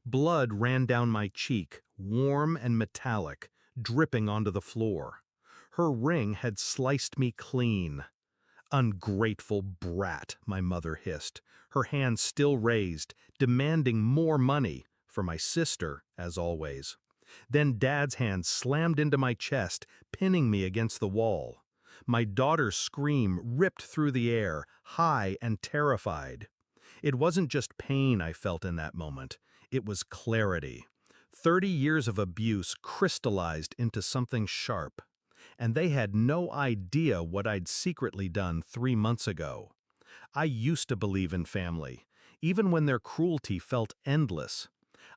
Blood ran down my cheek, warm and metallic, dripping onto the floor. Her ring had sliced me clean. "Ungrateful brat," my mother hissed, her hand still raised, demanding more money, for my sister, as always. Then Dad's hand slammed into my chest, pinning me against the wall. My daughter's scream ripped through the air, high and terrified. It wasn't just pain I felt in that moment, it was clarity. 30 years of abuse crystallized into something sharp. And they had no idea what I'd secretly done 3 months ago. I used to believe in family, even when their cruelty felt endless.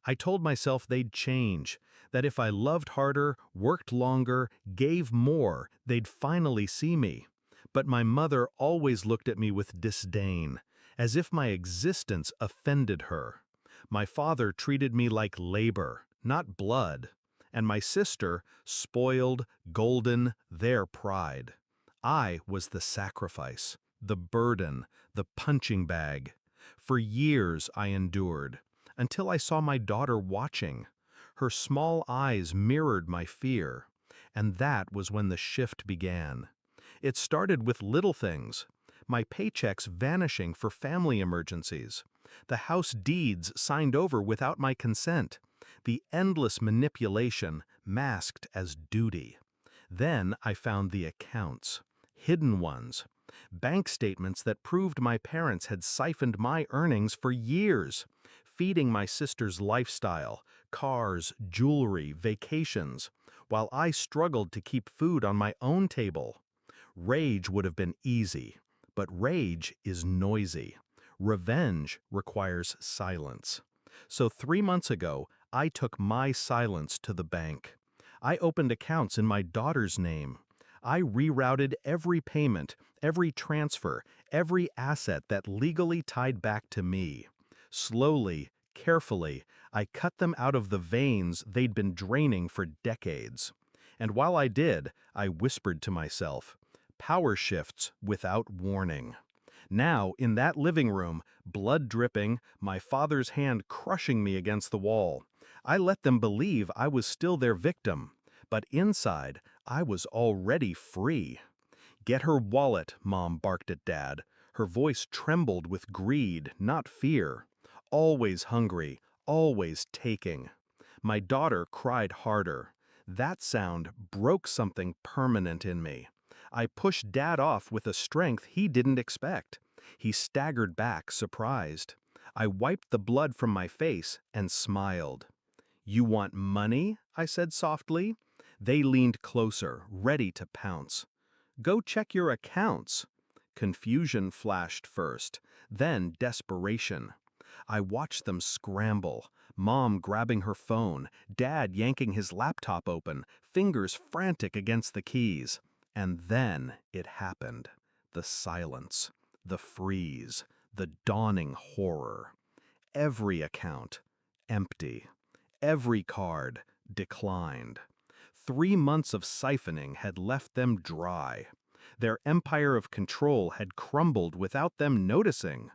I told myself they'd change, that if I loved harder, worked longer, gave more, they'd finally see me. But my mother always looked at me with disdain, as if my existence offended her. My father treated me like labor, not blood. And my sister, spoiled, golden, their pride. I was the sacrifice, the burden, the punching bag. For years I endured, until I saw my daughter watching. Her small eyes mirrored my fear, and that was when the shift began. It started with little things, my paychecks vanishing for family emergencies, the house deeds signed over without my consent, the endless manipulation masked as duty. Then I found the accounts, hidden ones, bank statements that proved my parents had siphoned my earnings for years, feeding my sister's lifestyle, cars, jewelry, vacations, while I struggled to keep food on my own table. Rage would have been easy, but rage is noisy. Revenge requires silence. So 3 months ago, I took my silence to the bank. I opened accounts in my daughter's name. I rerouted every payment, every transfer, every asset that legally tied back to me. Slowly, carefully, I cut them out of the veins they'd been draining for decades. And while I did, I whispered to myself, power shifts without warning. Now, in that living room, blood dripping, my father's hand crushing me against the wall, I let them believe I was still their victim, but inside, I was already free. "Get her wallet," Mom barked at Dad. Her voice trembled with greed, not fear. Always hungry, always taking. My daughter cried harder. That sound broke something permanent in me. I pushed Dad off with a strength he didn't expect. He staggered back, surprised. I wiped the blood from my face and smiled. "You want money?" I said softly. They leaned closer, ready to pounce. "Go check your accounts." Confusion flashed first, then desperation. I watched them scramble, Mom grabbing her phone, Dad yanking his laptop open, fingers frantic against the keys. And then it happened. The silence, the freeze, the dawning horror. Every account, empty. Every card, declined. 3 months of siphoning had left them dry. Their empire of control had crumbled without them noticing.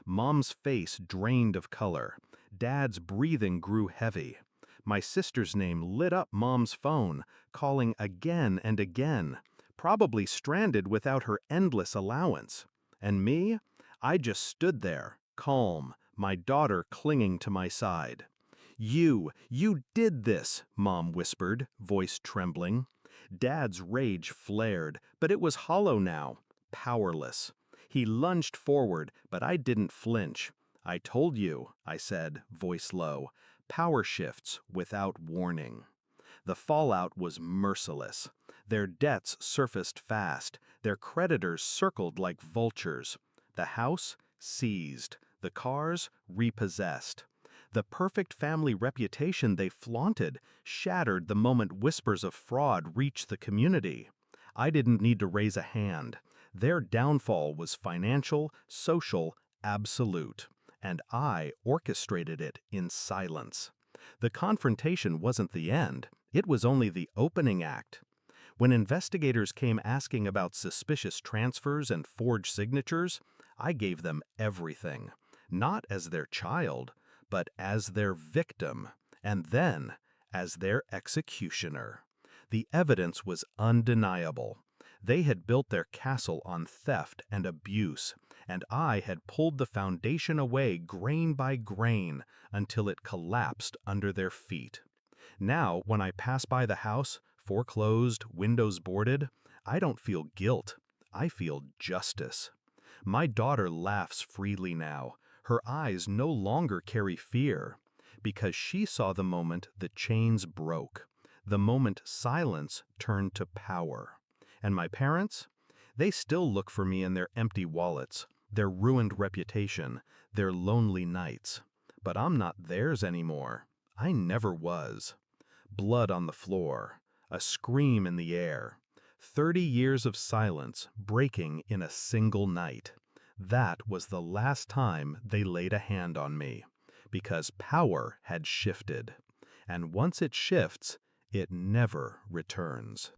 Mom's face drained of color. Dad's breathing grew heavy. My sister's name lit up Mom's phone, calling again and again, probably stranded without her endless allowance. And me? I just stood there, calm, my daughter clinging to my side. You did this," Mom whispered, voice trembling. Dad's rage flared, but it was hollow now, powerless. He lunged forward, but I didn't flinch. "I told you," I said, voice low, "power shifts without warning." The fallout was merciless. Their debts surfaced fast, their creditors circled like vultures. The house seized, the cars repossessed. The perfect family reputation they flaunted shattered the moment whispers of fraud reached the community. I didn't need to raise a hand. Their downfall was financial, social, absolute. And I orchestrated it in silence. The confrontation wasn't the end. It was only the opening act. When investigators came asking about suspicious transfers and forged signatures, I gave them everything. Not as their child, but as their victim, and then as their executioner. The evidence was undeniable. They had built their castle on theft and abuse, and I had pulled the foundation away grain by grain until it collapsed under their feet. Now, when I pass by the house, foreclosed, windows boarded, I don't feel guilt. I feel justice. My daughter laughs freely now. Her eyes no longer carry fear, because she saw the moment the chains broke, the moment silence turned to power. And my parents? They still look for me in their empty wallets, their ruined reputation, their lonely nights. But I'm not theirs anymore. I never was. Blood on the floor, a scream in the air. 30 years of silence breaking in a single night. That was the last time they laid a hand on me, because power had shifted. And once it shifts, it never returns.